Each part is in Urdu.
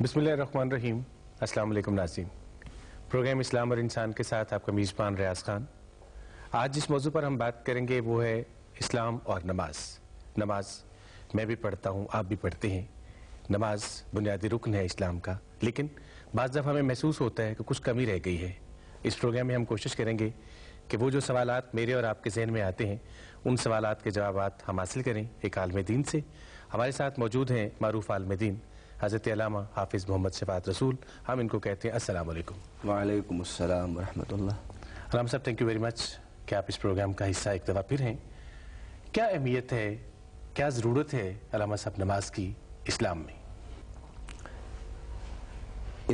بسم اللہ الرحمن الرحیم۔ السلام علیکم ناظرین، پروگرام اسلام اور انسان کے ساتھ آپ کا میزبان ریاض خان۔ آج جس موضوع پر ہم بات کریں گے وہ ہے اسلام اور نماز۔ نماز میں بھی پڑھتا ہوں، آپ بھی پڑھتے ہیں۔ نماز بنیادی رکن ہے اسلام کا، لیکن بعض دفعہ ہمیں محسوس ہوتا ہے کہ کچھ کمی رہ گئی ہے۔ اس پروگرام میں ہم کوشش کریں گے کہ وہ جو سوالات میرے اور آپ کے ذہن میں آتے ہیں ان سوالات کے جوابات ہم حاصل کریں ایک عالم دین سے۔ ہمارے ساتھ موجود ہیں معروف عالم دین حضرت علامہ حافظ محمد شفاعت رسول، ہم ان کو کہتے ہیں السلام علیکم۔ وعلیکم السلام ورحمۃ اللہ۔ علامہ صاحب تھینک یو ویری مچ کہ آپ اس پروگرام کا حصہ ایک دفعہ پھر ہیں۔ کیا اہمیت ہے، کیا ضرورت ہے علامہ صاحب نماز کی اسلام میں؟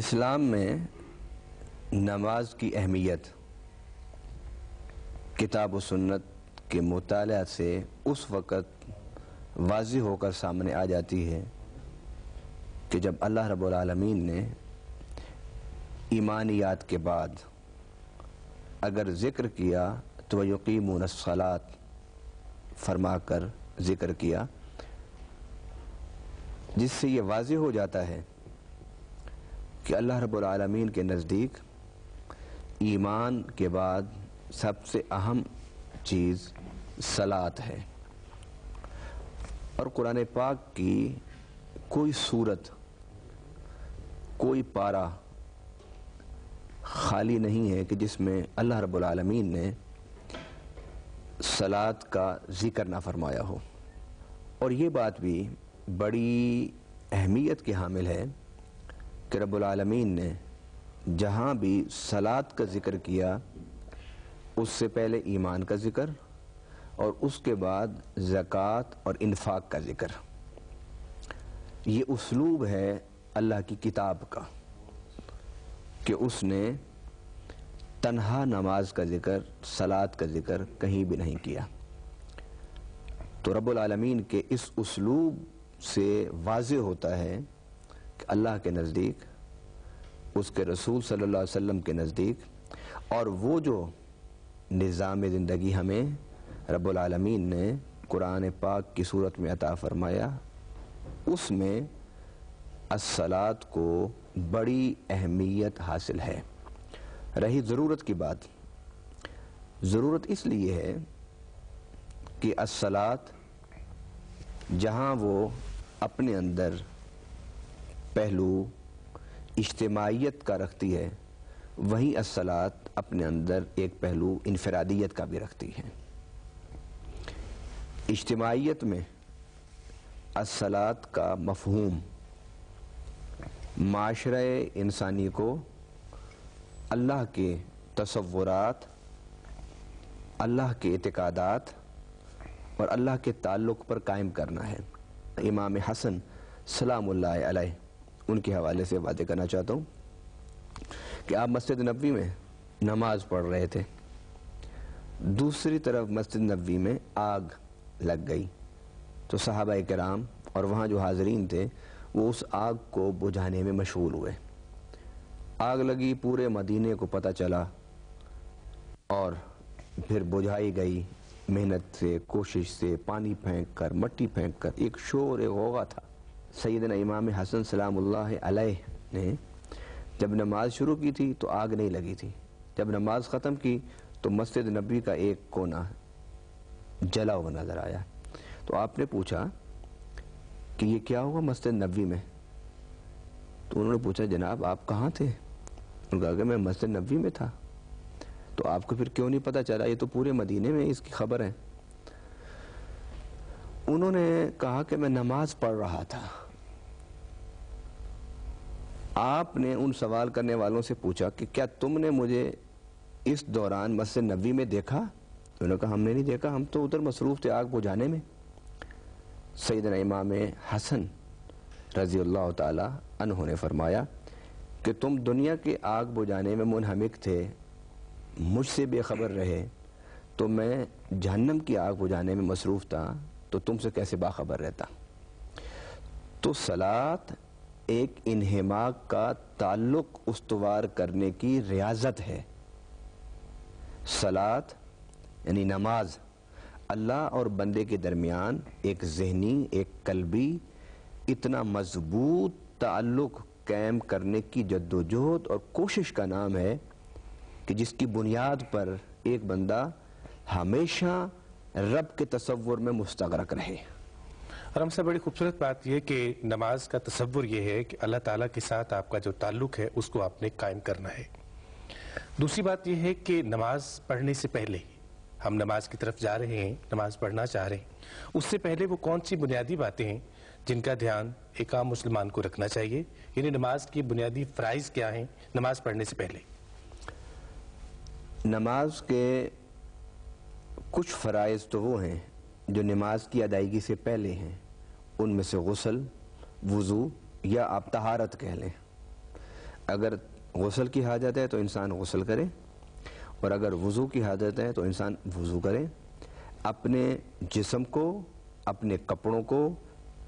اسلام میں نماز کی اہمیت کتاب و سنت کے مطالعہ سے اس وقت واضح ہو کر سامنے آ جاتی ہے کہ جب اللہ رب العالمین نے ایمانیات کے بعد اگر ذکر کیا تو یقیمون الصلاۃ فرما کر ذکر کیا، جس سے یہ واضح ہو جاتا ہے کہ اللہ رب العالمین کے نزدیک ایمان کے بعد سب سے اہم چیز صلاۃ ہے، اور قرآن پاک کی کوئی سورت، کوئی پارہ خالی نہیں ہے کہ جس میں اللہ رب العالمین نے صلاۃ کا ذکر نہ فرمایا ہو۔ اور یہ بات بھی بڑی اہمیت کی حامل ہے کہ رب العالمین نے جہاں بھی صلاۃ کا ذکر کیا اس سے پہلے ایمان کا ذکر اور اس کے بعد زکوٰۃ اور انفاق کا ذکر۔ یہ اسلوب ہے اللہ کی کتاب کا کہ اس نے تنہا نماز کا ذکر، صلاۃ کا ذکر کہیں بھی نہیں کیا۔ تو رب العالمین کے اس اسلوب سے واضح ہوتا ہے کہ اللہ کے نزدیک، اس کے رسول صلی اللہ علیہ وسلم کے نزدیک، اور وہ جو نظام زندگی ہمیں رب العالمین نے قرآن پاک کی صورت میں عطا فرمایا، اس میں الصلاۃ کو بڑی اہمیت حاصل ہے۔ رہی ضرورت کی بات، ضرورت اس لیے ہے کہ الصلاۃ جہاں وہ اپنے اندر پہلو اجتماعیت کا رکھتی ہے، وہیں الصلاۃ اپنے اندر ایک پہلو انفرادیت کا بھی رکھتی ہے۔ اجتماعیت میں الصلاۃ کا مفہوم معاشرہ انسانی کو اللہ کے تصورات، اللہ کے اعتقادات اور اللہ کے تعلق پر قائم کرنا ہے۔ امام حسن سلام اللہ علیہ، ان کے حوالے سے باتیں کرنا چاہتا ہوں کہ آپ مسجد نبوی میں نماز پڑھ رہے تھے، دوسری طرف مسجد نبوی میں آگ لگ گئی تو صحابہ کرام اور وہاں جو حاضرین تھے وہ اس آگ کو بجھانے میں مشغول ہوئے۔ آگ لگی، پورے مدینے کو پتہ چلا اور پھر بجھائی گئی، محنت سے، کوشش سے، پانی پھینک کر، مٹی پھینک کر، ایک شور، ایک غوغا تھا۔ سیدنا امام حسن سلام اللہ علیہ نے جب نماز شروع کی تھی تو آگ نہیں لگی تھی، جب نماز ختم کی تو مسجد نبوی کا ایک کونا جلا ہوا نظر آیا۔ تو آپ نے پوچھا کہ یہ کیا ہوا مسجد نبوی میں؟ تو انہوں نے پوچھا جناب آپ کہاں تھے؟ انہوں نے کہا کہ میں مسجد نبوی میں تھا۔ تو آپ کو پھر کیوں نہیں پتہ چلا؟ یہ تو پورے مدینے میں اس کی خبر ہے۔ انہوں نے کہا کہ میں نماز پڑھ رہا تھا۔ آپ نے ان سوال کرنے والوں سے پوچھا کہ کیا تم نے مجھے اس دوران مسجد نبوی میں دیکھا؟ انہوں نے کہا ہم نے نہیں دیکھا، ہم تو ادھر مصروف تھے آگ بجھانے میں۔ سیدنا امام حسن رضی اللہ تعالی عنہ نے فرمایا کہ تم دنیا کے آگ بجھانے میں منہمک تھے، مجھ سے بے خبر رہے، تو میں جہنم کی آگ بجھانے میں مصروف تھا تو تم سے کیسے باخبر رہتا؟ تو صلاۃ ایک انہماک کا تعلق استوار کرنے کی ریاضت ہے۔ صلاۃ یعنی نماز اللہ اور بندے کے درمیان ایک ذہنی، ایک قلبی اتنا مضبوط تعلق قائم کرنے کی جدوجہد اور کوشش کا نام ہے کہ جس کی بنیاد پر ایک بندہ ہمیشہ رب کے تصور میں مستغرق رہے۔ اور ہم سے بڑی خوبصورت بات یہ کہ نماز کا تصور یہ ہے کہ اللہ تعالیٰ کے ساتھ آپ کا جو تعلق ہے اس کو آپ نے قائم کرنا ہے۔ دوسری بات یہ ہے کہ نماز پڑھنے سے پہلے ہم نماز کی طرف جا رہے ہیں، نماز پڑھنا چاہ رہے ہیں، اس سے پہلے وہ کون سی بنیادی باتیں ہیں جن کا دھیان ایک عام مسلمان کو رکھنا چاہیے؟ یعنی نماز کی بنیادی فرائض کیا ہیں نماز پڑھنے سے پہلے؟ نماز کے کچھ فرائض تو وہ ہیں جو نماز کی ادائیگی سے پہلے ہیں، ان میں سے غسل، وضو یا آپ طہارت کہہ لیں۔ اگر غسل کی حاجت ہے تو انسان غسل کرے، اور اگر وضو کی حاجت ہے تو انسان وضو کرے، اپنے جسم کو، اپنے کپڑوں کو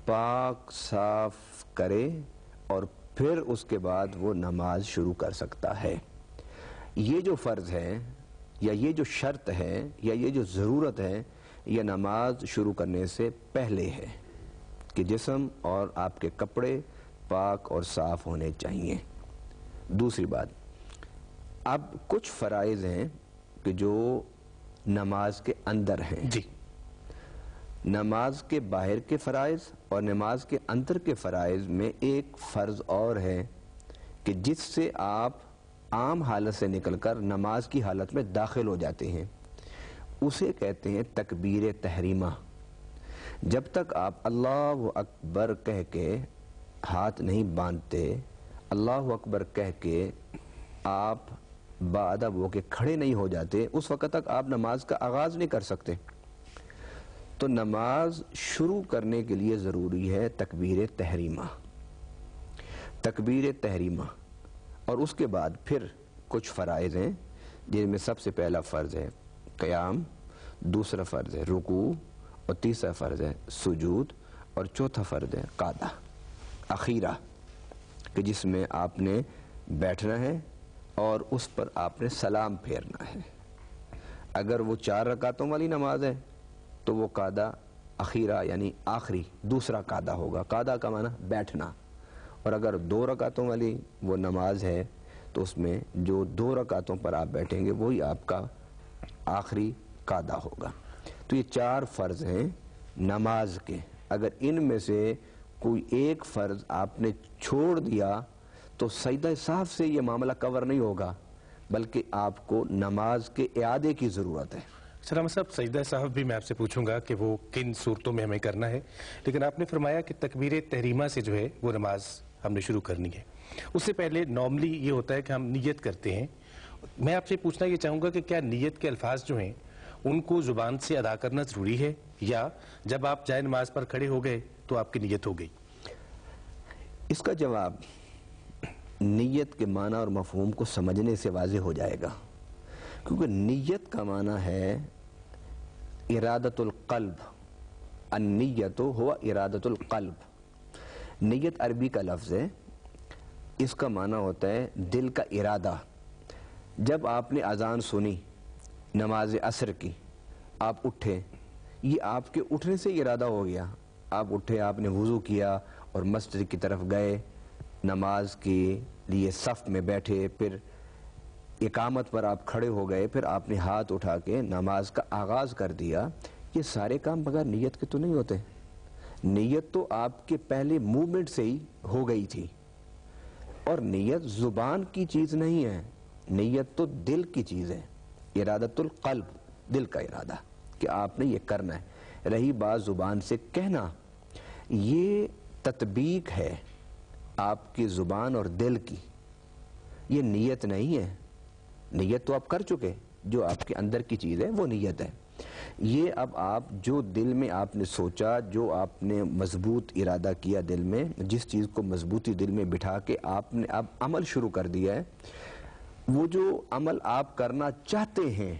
پاک صاف کرے، اور پھر اس کے بعد وہ نماز شروع کر سکتا ہے۔ یہ جو فرض ہے یا یہ جو شرط ہے یا یہ جو ضرورت ہے، یہ نماز شروع کرنے سے پہلے ہے کہ جسم اور آپ کے کپڑے پاک اور صاف ہونے چاہیے۔ دوسری بات، اب کچھ فرائض ہیں کہ جو نماز کے اندر ہیں۔ جی، نماز کے باہر کے فرائض اور نماز کے اندر کے فرائض میں ایک فرض اور ہے کہ جس سے آپ عام حالت سے نکل کر نماز کی حالت میں داخل ہو جاتے ہیں، اسے کہتے ہیں تکبیر تحریمہ۔ جب تک آپ اللہ اکبر کہہ کے ہاتھ نہیں باندھتے، اللہ اکبر کہہ کے آپ باادب ہو کے کھڑے نہیں ہو جاتے، اس وقت تک آپ نماز کا آغاز نہیں کر سکتے۔ تو نماز شروع کرنے کے لیے ضروری ہے تکبیر تحریمہ، تکبیر تحریمہ، اور اس کے بعد پھر کچھ فرائض ہیں جن میں سب سے پہلا فرض ہے قیام، دوسرا فرض ہے رکوع، اور تیسرا فرض ہے سجود، اور چوتھا فرض ہے قعدہ اخیرہ، کہ جس میں آپ نے بیٹھنا ہے اور اس پر آپ نے سلام پھیرنا ہے۔ اگر وہ 4 رکعتوں والی نماز ہے تو وہ قعدہ اخیرہ یعنی آخری دوسرا قعدہ ہوگا۔ قعدہ کا معنی بیٹھنا، اور اگر 2 رکعتوں والی وہ نماز ہے تو اس میں جو 2 رکعتوں پر آپ بیٹھیں گے وہی آپ کا آخری قعدہ ہوگا۔ تو یہ 4 فرض ہیں نماز کے۔ اگر ان میں سے کوئی ایک فرض آپ نے چھوڑ دیا تو سجدہ صاحب سے یہ معاملہ کور نہیں ہوگا، بلکہ آپ کو نماز کے اعادے کی ضرورت ہے۔ سلام صاحب، سجدہ صاحب بھی میں آپ سے پوچھوں گا کہ وہ کن صورتوں میں ہمیں کرنا ہے، لیکن آپ نے فرمایا کہ تکبیر تحریمہ سے جو ہے وہ نماز ہم نے شروع کرنی ہے۔ اس سے پہلے نارملی یہ ہوتا ہے کہ ہم نیت کرتے ہیں۔ میں آپ سے پوچھنا یہ چاہوں گا کہ کیا نیت کے الفاظ جو ہیں ان کو زبان سے ادا کرنا ضروری ہے، یا جب آپ جائے نماز پر کھڑے ہو گئے تو آپ کی نیت ہو گئی؟ اس کا جواب نیت کے معنی اور مفہوم کو سمجھنے سے واضح ہو جائے گا، کیونکہ نیت کا معنی ہے ارادت القلب، النیت ہوا ارادت القلب۔ نیت عربی کا لفظ ہے، اس کا معنی ہوتا ہے دل کا ارادہ۔ جب آپ نے اذان سنی نماز عصر کی، آپ اٹھے، یہ آپ کے اٹھنے سے ارادہ ہو گیا۔ آپ اٹھے، آپ نے وضو کیا اور مسجد کی طرف گئے، نماز کے لیے صف میں بیٹھے، پھر اقامت پر آپ کھڑے ہو گئے، پھر آپ نے ہاتھ اٹھا کے نماز کا آغاز کر دیا۔ یہ سارے کام بغیر نیت کے تو نہیں ہوتے۔ نیت تو آپ کے پہلے موومنٹ سے ہی ہو گئی تھی، اور نیت زبان کی چیز نہیں ہے، نیت تو دل کی چیز ہے، ارادت القلب، دل کا ارادہ کہ آپ نے یہ کرنا ہے۔ رہی بات زبان سے کہنا، یہ تطبیق ہے آپ کی زبان اور دل کی، یہ نیت نہیں ہے۔ نیت تو آپ کر چکے، جو آپ کے اندر کی چیز ہے وہ نیت ہے۔ یہ اب آپ جو دل میں آپ نے سوچا، جو آپ نے مضبوط ارادہ کیا دل میں، جس چیز کو مضبوطی دل میں بٹھا کے آپ نے اب عمل شروع کر دیا ہے، وہ جو عمل آپ کرنا چاہتے ہیں